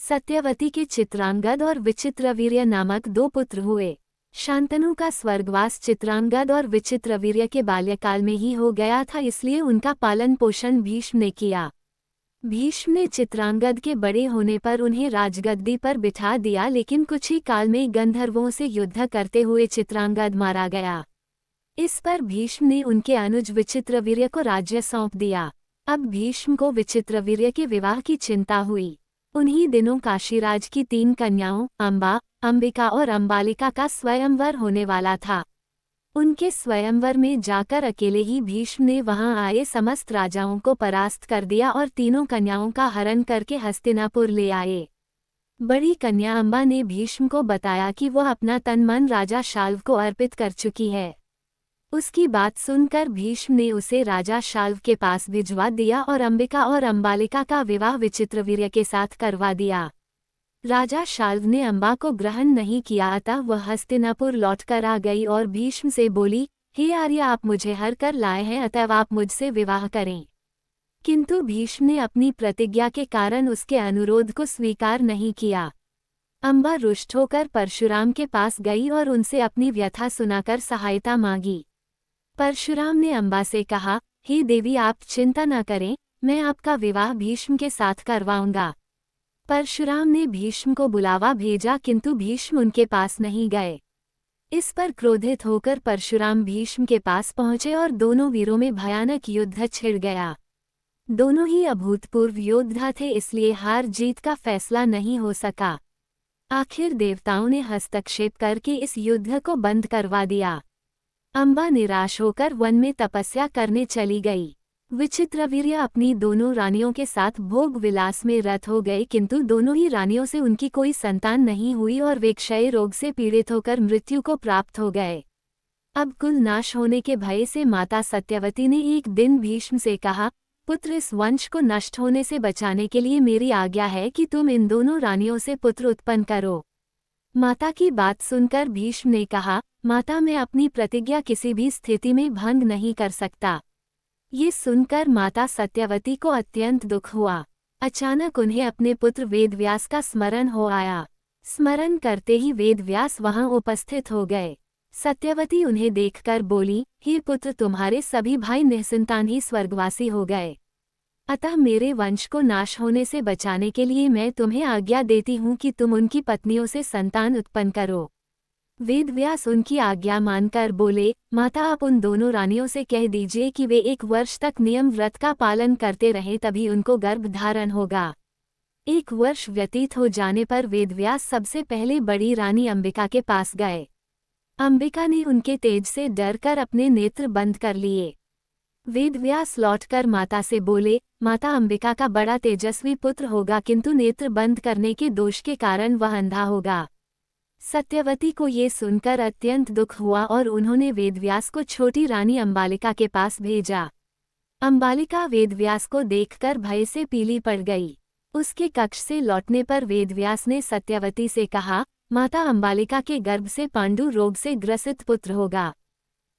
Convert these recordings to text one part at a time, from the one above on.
सत्यवती के चित्रांगद और विचित्रवीर्य नामक 2 पुत्र हुए। शांतनु का स्वर्गवास चित्रांगद और विचित्रवीर्य के बाल्यकाल में ही हो गया था, इसलिए उनका पालन पोषण भीष्म ने किया। भीष्म ने चित्रांगद के बड़े होने पर उन्हें राजगद्दी पर बिठा दिया, लेकिन कुछ ही काल में गंधर्वों से युद्ध करते हुए चित्रांगद मारा गया। इस पर भीष्म ने उनके अनुज विचित्रवीर्य को राज्य सौंप दिया। अब भीष्म को विचित्रवीर्य के विवाह की चिंता हुई। उन्हीं दिनों काशीराज की 3 कन्याओं अंबा, अंबिका और अंबालिका का स्वयंवर होने वाला था। उनके स्वयंवर में जाकर अकेले ही भीष्म ने वहां आए समस्त राजाओं को परास्त कर दिया और तीनों कन्याओं का हरण करके हस्तिनापुर ले आए। बड़ी कन्या अंबा ने भीष्म को बताया कि वह अपना तन मन राजा शाल्व को अर्पित कर चुकी है। उसकी बात सुनकर भीष्म ने उसे राजा शाल्व के पास भिजवा दिया और अंबिका और अंबालिका का विवाह विचित्रवीर्य के साथ करवा दिया। राजा शाल्व ने अंबा को ग्रहण नहीं किया, अतः वह हस्तिनापुर लौटकर आ गई और भीष्म से बोली, हे आर्य, आप मुझे हर कर लाए हैं, अतएव आप मुझसे विवाह करें। किंतु भीष्म ने अपनी प्रतिज्ञा के कारण उसके अनुरोध को स्वीकार नहीं किया। अंबा रुष्ट होकर परशुराम के पास गई और उनसे अपनी व्यथा सुनाकर सहायता मांगी। परशुराम ने अंबा से कहा, हे देवी, आप चिंता न करें, मैं आपका विवाह भीष्म के साथ करवाऊंगा। परशुराम ने भीष्म को बुलावा भेजा, किंतु भीष्म उनके पास नहीं गए। इस पर क्रोधित होकर परशुराम भीष्म के पास पहुंचे और दोनों वीरों में भयानक युद्ध छिड़ गया। दोनों ही अभूतपूर्व योद्धा थे, इसलिए हार जीत का फैसला नहीं हो सका। आखिर देवताओं ने हस्तक्षेप करके इस युद्ध को बंद करवा दिया। अंबा निराश होकर वन में तपस्या करने चली गई। विचित्रवीर्य अपनी दोनों रानियों के साथ भोग विलास में रत हो गए, किंतु दोनों ही रानियों से उनकी कोई संतान नहीं हुई और वे क्षय रोग से पीड़ित होकर मृत्यु को प्राप्त हो गए। अब कुल नाश होने के भय से माता सत्यवती ने एक दिन भीष्म से कहा, पुत्र, इस वंश को नष्ट होने से बचाने के लिए मेरी आज्ञा है कि तुम इन दोनों रानियों से पुत्र उत्पन्न करो। माता की बात सुनकर भीष्म ने कहा, माता, मैं अपनी प्रतिज्ञा किसी भी स्थिति में भंग नहीं कर सकता। ये सुनकर माता सत्यवती को अत्यंत दुख हुआ। अचानक उन्हें अपने पुत्र वेदव्यास का स्मरण हो आया। स्मरण करते ही वेदव्यास वहां उपस्थित हो गए। सत्यवती उन्हें देखकर बोली, हे पुत्र, तुम्हारे सभी भाई निःसंतान ही स्वर्गवासी हो गए, अतः मेरे वंश को नाश होने से बचाने के लिए मैं तुम्हें आज्ञा देती हूँ कि तुम उनकी पत्नियों से संतान उत्पन्न करो। वेदव्यास उनकी आज्ञा मानकर बोले, माता, आप उन दोनों रानियों से कह दीजिए कि वे 1 वर्ष तक नियम व्रत का पालन करते रहें, तभी उनको गर्भ धारण होगा। 1 वर्ष व्यतीत हो जाने पर वेदव्यास सबसे पहले बड़ी रानी अंबिका के पास गए। अंबिका ने उनके तेज से डरकर अपने नेत्र बंद कर लिए। वेदव्यास लौटकर माता से बोले, माता, अंबिका का बड़ा तेजस्वी पुत्र होगा, किंतु नेत्र बंद करने के दोष के कारण वह अंधा होगा। सत्यवती को ये सुनकर अत्यंत दुख हुआ और उन्होंने वेदव्यास को छोटी रानी अंबालिका के पास भेजा। अंबालिका वेदव्यास को देखकर भय से पीली पड़ गई। उसके कक्ष से लौटने पर वेदव्यास ने सत्यवती से कहा, माता, अंबालिका के गर्भ से पांडु रोग से ग्रसित पुत्र होगा।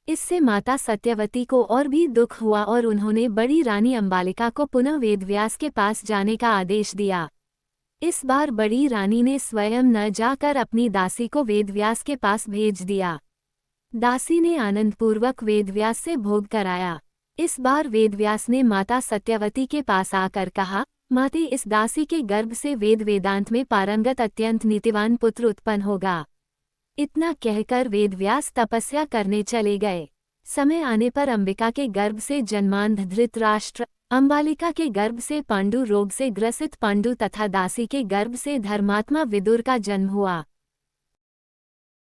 इससे माता सत्यवती को और भी दुख हुआ और उन्होंने बड़ी रानी अंबालिका को पुनः वेदव्यास के पास जाने का आदेश दिया। इस बार बड़ी रानी ने स्वयं न जाकर अपनी दासी को वेदव्यास के पास भेज दिया। दासी ने आनंदपूर्वक वेदव्यास से भोग कराया। इस बार वेदव्यास ने माता सत्यवती के पास आकर कहा, माते, इस दासी के गर्भ से वेद वेदांत में पारंगत अत्यंत नीतिवान पुत्र उत्पन्न होगा। इतना कहकर वेदव्यास तपस्या करने चले गए। समय आने पर अंबिका के गर्भ से जन्मांध धृतराष्ट्र, अंबालिका के गर्भ से पांडु रोग से ग्रसित पांडु तथा दासी के गर्भ से धर्मात्मा विदुर का जन्म हुआ।